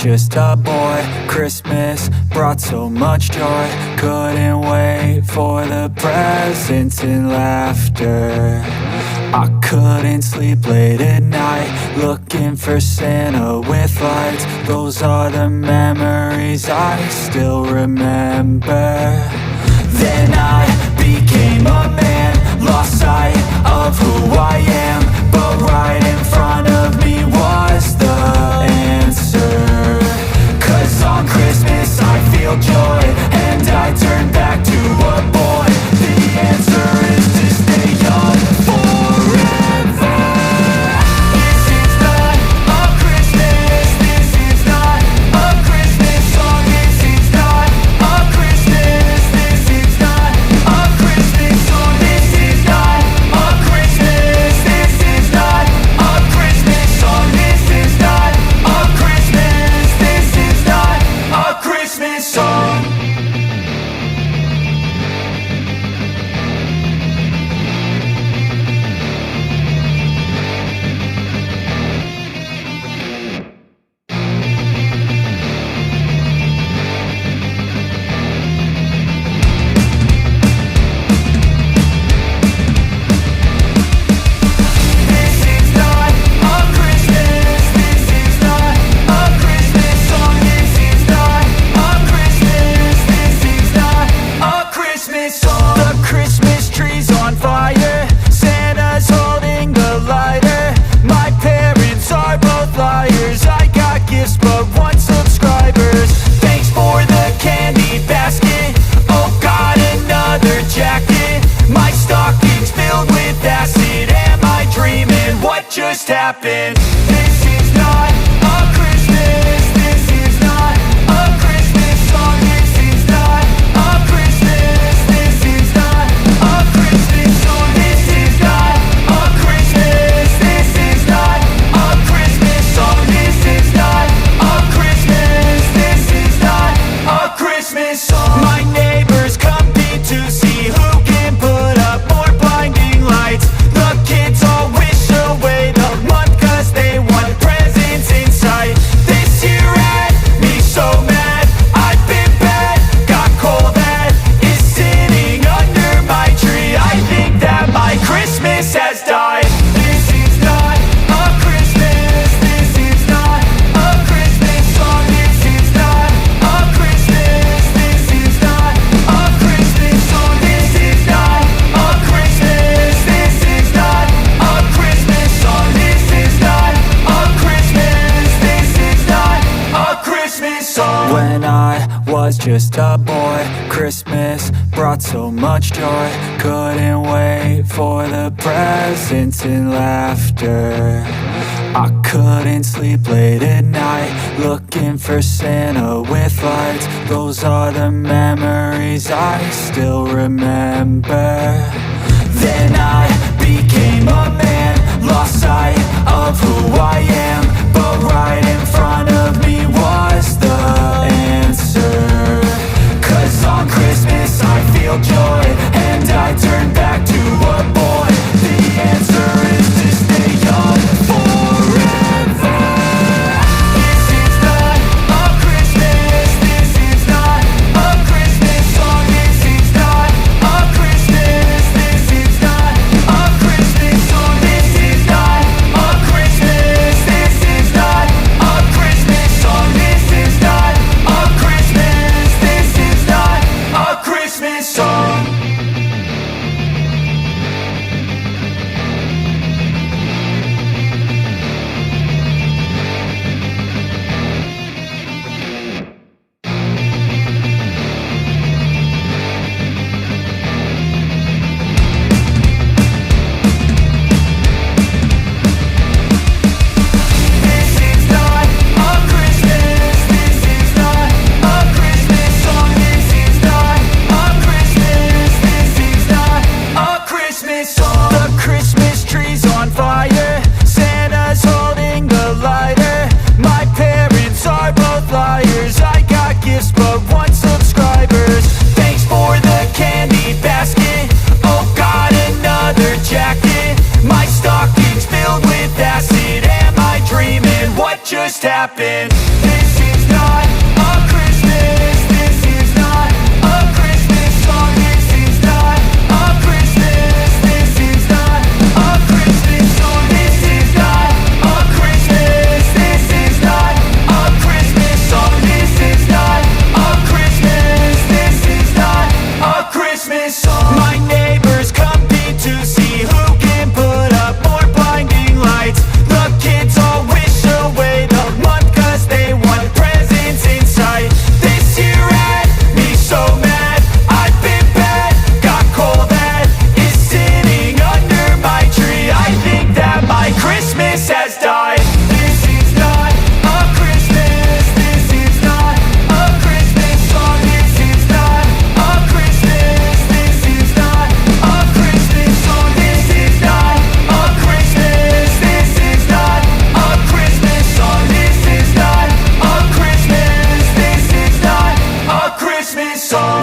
just a boy, Christmas brought so much joy. Couldn't wait for the presents and laughter. I couldn't sleep late at night, looking for Santa with lights. Those are the memories I still remember. Then I became a man, lost sight of who I am, but right in front of me was the answer. 'Cause on Christmas I feel joy, and I turn back to a boy. The answer is to stay young forever. This is not a Christmas, this is not a Christmas song. This is not a Christmas, this is not a Christmas song. This is not a Christmas, this is not a Christmas song. This is not a Christmas, this is not a Christmas song. The Christmas tree's on fire, Santa's holding the lighter. My parents are both liars, I got gifts but one subscribers. Thanks for the candy basket, oh got another jacket. My stocking's filled with acid, am I dreaming? What just happened? This is not a Christmas, this is not a Christmas song. This is not a Christmas, this is not a Christmas song. This is not a Christmas, this is not a Christmas song. This is not a Christmas, this is not a Christmas song. My neighbors compete to see who can put up more blinding lights. The kids all wish away the month 'cause they want presents in sight. This year had me so mad, I've been bad, got coal that is sitting under my tree. I think that my Christmas has died. This is not a Christmas, this is not a Christmas song. This is not a Christmas, this is not a Christmas song. This is not a Christmas, this is not a Christmas song. This is not a Christmas, this is not a Christmas song. When I was just a boy, Christmas brought so much joy. Couldn't wait for the presents and laughter. I couldn't sleep late at night, looking for Santa with lights. Those are the memories I still remember. Then I became a man, lost sight of who I am, but right in front of me was the answer. 'Cause on Christmas I feel joy, and I turn back to a boy. The answer is to stay young forever. This is not a Christmas, this is not a Christmas song. This is not a Christmas, this is not a Christmas song. This is not a Christmas, this is not a Christmas song. This is not a Christmas, this is not a Christmas song. This is not a Christmas, this is not a Christmas song. This is not a Christmas, this is not a Christmas song. The Christmas tree's on fire, Santa's holding the lighter. My parents are both liars, I got gifts but one subscribers. Thanks for the candy basket, oh got another jacket. My stocking's filled with acid, am I dreaming? What just happened? This is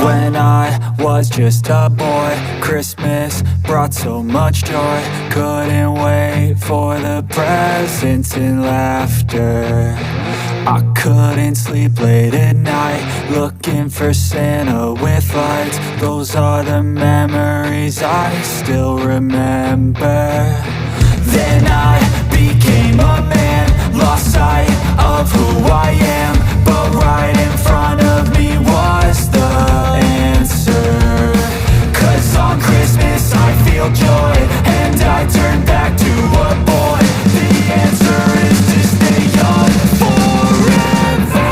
When I was just a boy, Christmas brought so much joy. Couldn't wait for the presents and laughter. I couldn't sleep late at night, looking for Santa with lights. Those are the memories I still remember. Then I became a man, lost sight of who I am. But right in front of me was the answer. 'Cause on Christmas I feel joy, and I turn back to a boy. The answer is to stay young forever.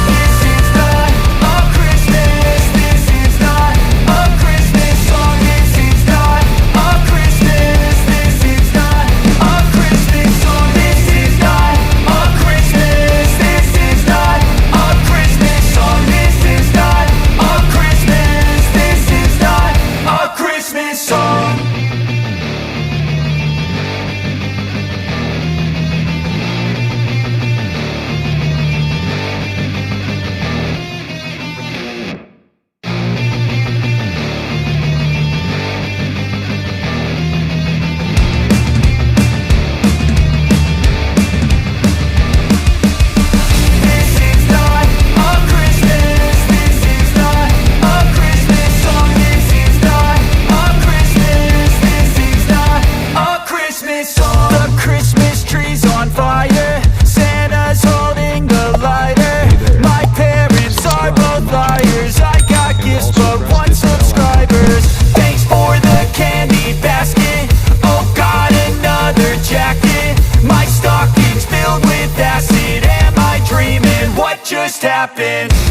This is not a Christmas, this is not a Christmas song. This is not a Christmas, this is not a Christmas song. This is not a Christmas, this is not a Christmas song. This is not a Christmas, this is not a Christmas song. Just happened.